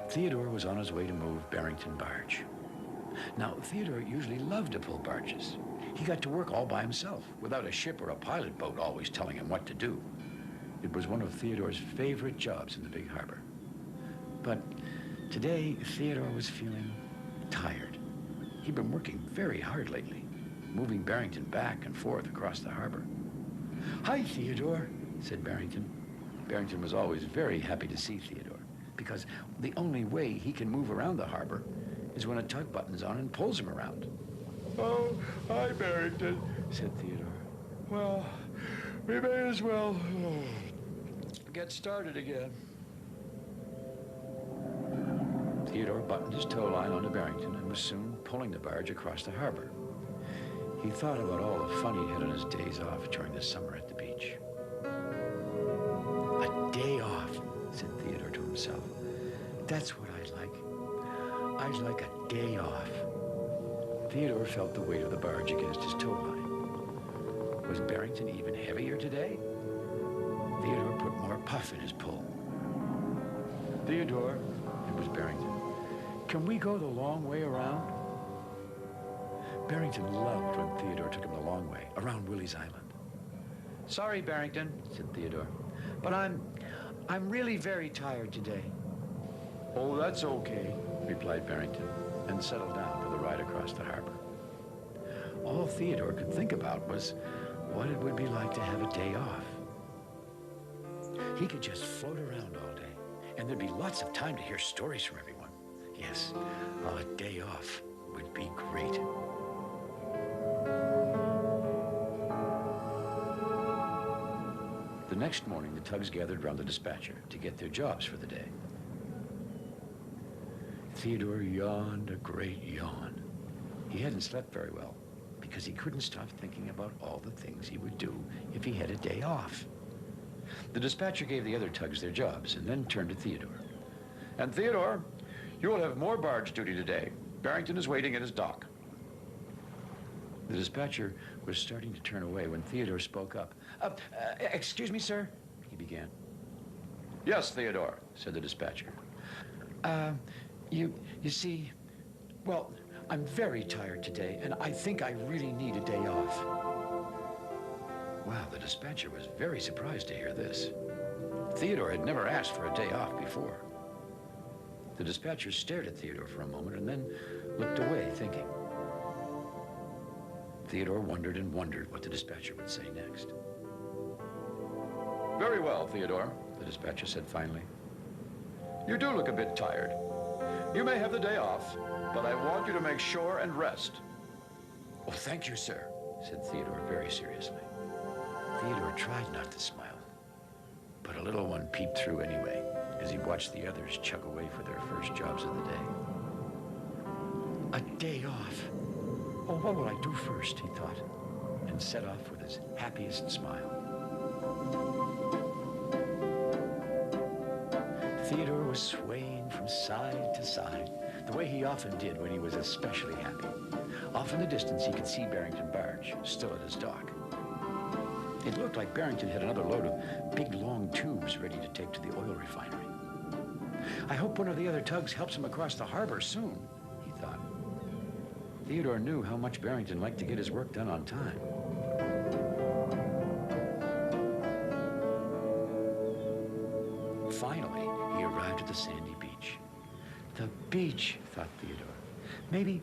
Theodore was on his way to move Barrington Barge. Now, Theodore usually loved to pull barges. He got to work all by himself, without a ship or a pilot boat always telling him what to do. It was one of Theodore's favorite jobs in the big harbor. But today, Theodore was feeling tired. He'd been working very hard lately, moving Barrington back and forth across the harbor. "Hi, Theodore," said Barrington. Barrington was always very happy to see Theodore, because the only way he can move around the harbor is when a tug buttons on and pulls him around. "Oh, hi, Barrington," said Theodore. "Well, we may as well get started again." Theodore buttoned his tow line onto Barrington and was soon pulling the barge across the harbor. He thought about all the fun he had on his days off during the summer at the beach. "A day off," said Theodore to himself. "That's what I'd like. I'd like a day off." Theodore felt the weight of the barge against his tow line. Was Barrington even heavier today? Theodore put more puff in his pull. "Theodore," it was Barrington, "can we go the long way around?" Barrington loved when Theodore took him the long way, around Willie's Island. "Sorry, Barrington," said Theodore, "but I'm really very tired today." "Oh, that's okay," replied Barrington, and settled down for the ride across the harbor. All Theodore could think about was what it would be like to have a day off. He could just float around all day, and there'd be lots of time to hear stories from everyone. Yes, a day off would be great. The next morning, the tugs gathered round the dispatcher to get their jobs for the day. Theodore yawned a great yawn. He hadn't slept very well because he couldn't stop thinking about all the things he would do if he had a day off. The dispatcher gave the other tugs their jobs and then turned to Theodore. "And Theodore, you will have more barge duty today. Barrington is waiting at his dock." The dispatcher was starting to turn away when Theodore spoke up. Excuse me, sir," he began. "Yes, Theodore," said the dispatcher. You see, well, I'm very tired today, and I think I really need a day off." Wow, the dispatcher was very surprised to hear this. Theodore had never asked for a day off before. The dispatcher stared at Theodore for a moment and then looked away, thinking. Theodore wondered and wondered what the dispatcher would say next. "Very well, Theodore," the dispatcher said finally. "You do look a bit tired. You may have the day off, but I want you to make sure and rest." "Oh, thank you, sir," said Theodore very seriously. Theodore tried not to smile, but a little one peeped through anyway as he watched the others chug away for their first jobs of the day. A day off. Oh, what will I do first, he thought, and set off with his happiest smile. Theodore was swaying from side to side, the way he often did when he was especially happy. Off in the distance, he could see Barrington Barge, still at his dock. It looked like Barrington had another load of big, long tubes ready to take to the oil refinery. "I hope one of the other tugs helps him across the harbor soon," he thought. Theodore knew how much Barrington liked to get his work done on time. Finally, he arrived at the sandy beach. The beach, thought Theodore. Maybe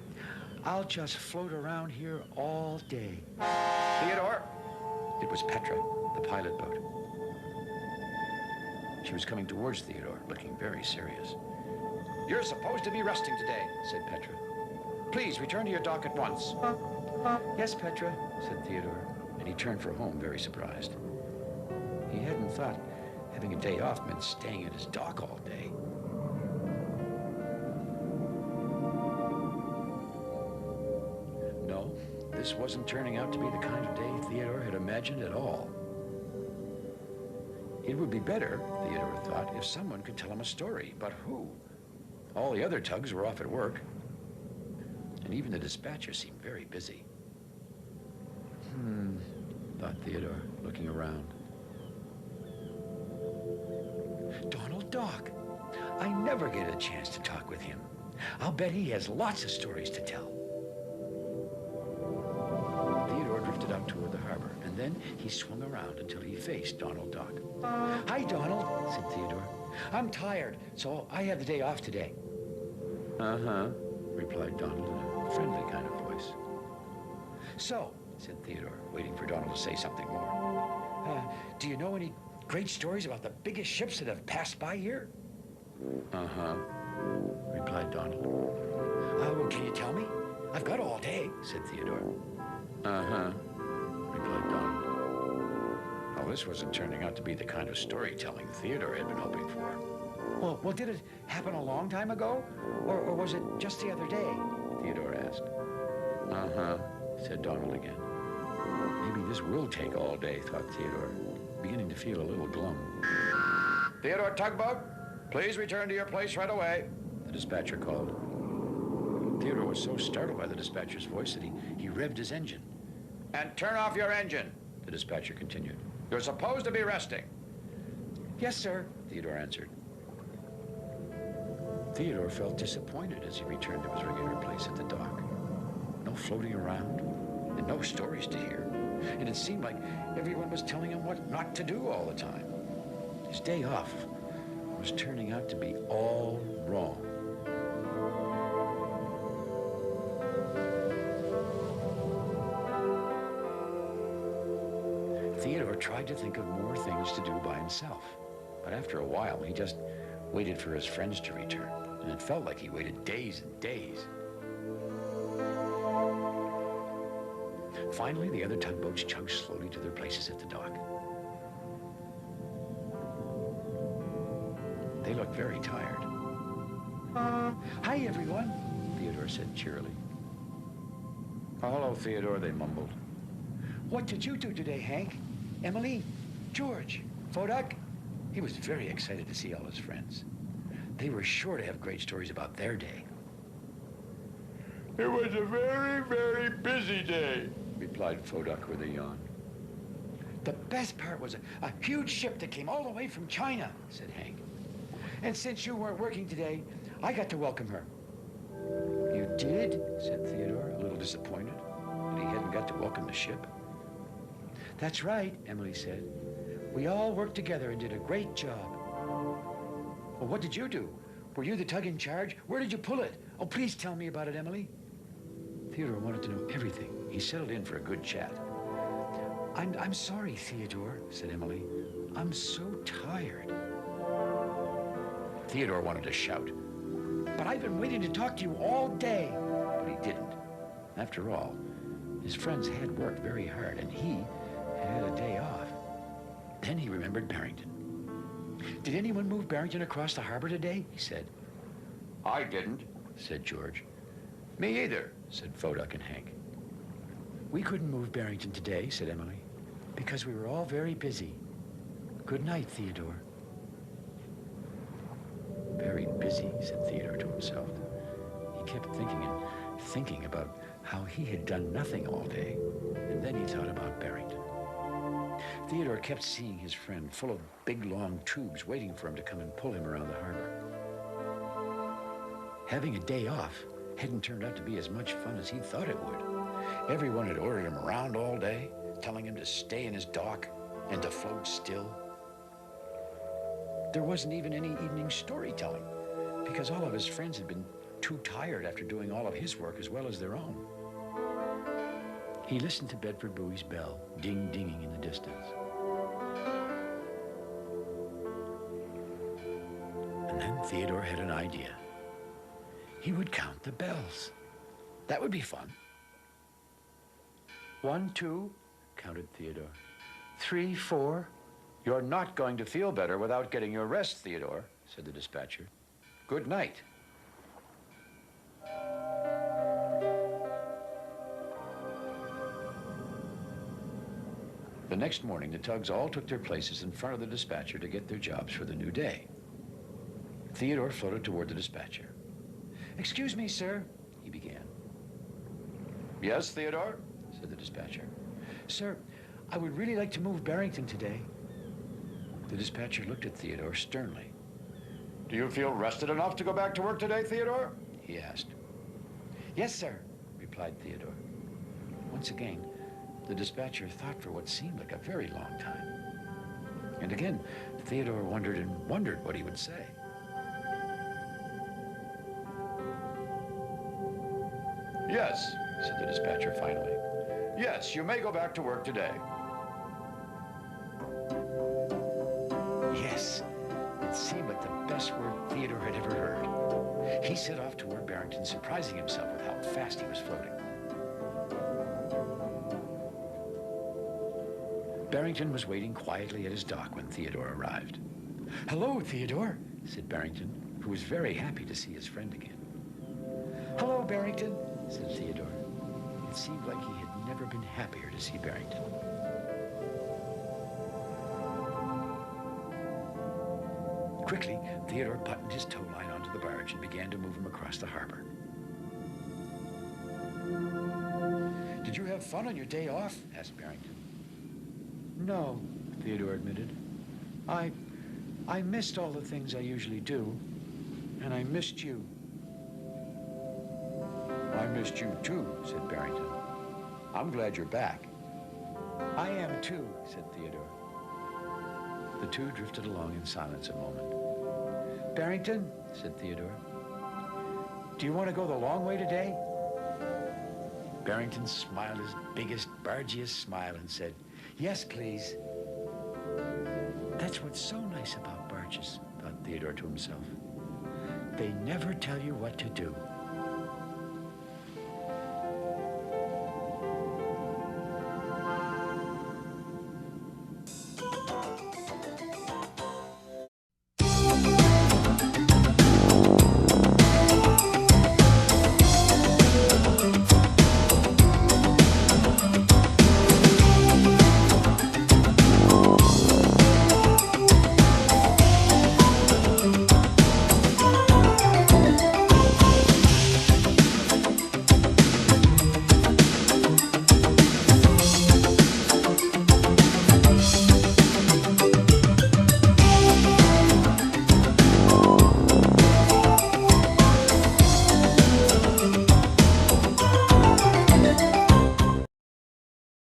I'll just float around here all day. "Theodore!" It was Petra, the pilot boat. She was coming towards Theodore, looking very serious. "You're supposed to be resting today," said Petra. "Please return to your dock at once." "Yes, Petra," said Theodore, and he turned for home very surprised. He hadn't thought having a day off meant staying at his dock all day. No, this wasn't turning out to be the kind of day Theodore had imagined at all. It would be better, Theodore thought, if someone could tell him a story, but who? All the other tugs were off at work, and even the dispatcher seemed very busy. Thought Theodore, looking around. Donald Dock! I never get a chance to talk with him. I'll bet he has lots of stories to tell. Theodore drifted out toward the harbor, and then he swung around until he faced Donald Duck. Hi, Donald, said Theodore. I'm tired, so I have the day off today. Uh-huh, replied Donald in a friendly kind of voice. So, said Theodore, waiting for Donald to say something more. Do you know any great stories about the biggest ships that have passed by here? Uh-huh, replied Donald. Well, can you tell me? I've got all day, said Theodore. Uh-huh, replied Donald. Well, this wasn't turning out to be the kind of storytelling Theodore had been hoping for. Well, did it happen a long time ago? Or was it just the other day? Theodore asked. Uh-huh, said Donald again. Maybe this will take all day, thought Theodore, beginning to feel a little glum. Theodore Tugboat, please return to your place right away, the dispatcher called. Theodore was so startled by the dispatcher's voice that he revved his engine. And turn off your engine, the dispatcher continued. You're supposed to be resting. Yes, sir, Theodore answered. Theodore felt disappointed as he returned to his regular place at the dock. No floating around, and no stories to hear. And it seemed like everyone was telling him what not to do all the time. His day off was turning out to be all wrong. Theodore tried to think of more things to do by himself. But after a while, he just waited for his friends to return. And it felt like he waited days and days. Finally, the other tugboats chugged slowly to their places at the dock. They looked very tired. Hi, everyone, Theodore said cheerily. Oh, hello, Theodore, they mumbled. What did you do today, Hank? Emily? George? Fodak? He was very excited to see all his friends. They were sure to have great stories about their day. It was a very, very busy day, replied Fodak with a yawn. The best part was a huge ship that came all the way from China, said Hank. And since you weren't working today, I got to welcome her. You did? Said Theodore, a little disappointed that he hadn't got to welcome the ship. That's right, Emily said. We all worked together and did a great job. Well, what did you do? Were you the tug in charge? Where did you pull it? Oh, please tell me about it, Emily. Theodore wanted to know everything. He settled in for a good chat. I'm sorry, Theodore, said Emily. I'm so tired. Theodore wanted to shout. But I've been waiting to talk to you all day. But he didn't. After all, his friends had worked very hard, and he had a day off. Then he remembered Barrington. Did anyone move Barrington across the harbor today? He said. I didn't, said George. Me either, said Fodak and Hank. We couldn't move Barrington today, said Emily, because we were all very busy. Good night, Theodore. Very busy, said Theodore to himself. He kept thinking and thinking about how he had done nothing all day, and then he thought about Barrington. Theodore kept seeing his friend full of big, long tubes waiting for him to come and pull him around the harbor. Having a day off hadn't turned out to be as much fun as he thought it would. Everyone had ordered him around all day, telling him to stay in his dock and to float still. There wasn't even any evening storytelling, because all of his friends had been too tired after doing all of his work as well as their own. He listened to Bedford Bowie's bell, ding-dinging in the distance. And then Theodore had an idea. He would count the bells. That would be fun. 1, 2, counted Theodore. 3, 4. You're not going to feel better without getting your rest, Theodore, said the dispatcher. Good night. The next morning, the tugs all took their places in front of the dispatcher to get their jobs for the new day. Theodore floated toward the dispatcher. Excuse me, sir, he began. Yes, Theodore, said the dispatcher. Sir, I would really like to move Barrington today. The dispatcher looked at Theodore sternly. Do you feel rested enough to go back to work today, Theodore? He asked. Yes, sir, replied Theodore. Once again, the dispatcher thought for what seemed like a very long time. And again, Theodore wondered and wondered what he would say. Yes, Said the dispatcher finally. yes, you may go back to work today. Yes, it seemed like the best word Theodore had ever heard. He set off toward Barrington, surprising himself with how fast he was floating. Barrington was waiting quietly at his dock when Theodore arrived. "Hello, Theodore," said Barrington, who was very happy to see his friend again. "Hello, Barrington," said Theodore. It seemed like he had never been happier to see Barrington. Quickly, Theodore buttoned his tow line onto the barge and began to move him across the harbor. "Did you have fun on your day off?" asked Barrington. "No," Theodore admitted. I missed all the things I usually do, and I missed you." I missed you too, said Barrington. I'm glad you're back. "I am too," said Theodore. The two drifted along in silence a moment. "Barrington," said Theodore, "do you want to go the long way today?" Barrington smiled his biggest, bargiest smile and said, "Yes, please." That's what's so nice about barges, thought Theodore to himself. They never tell you what to do.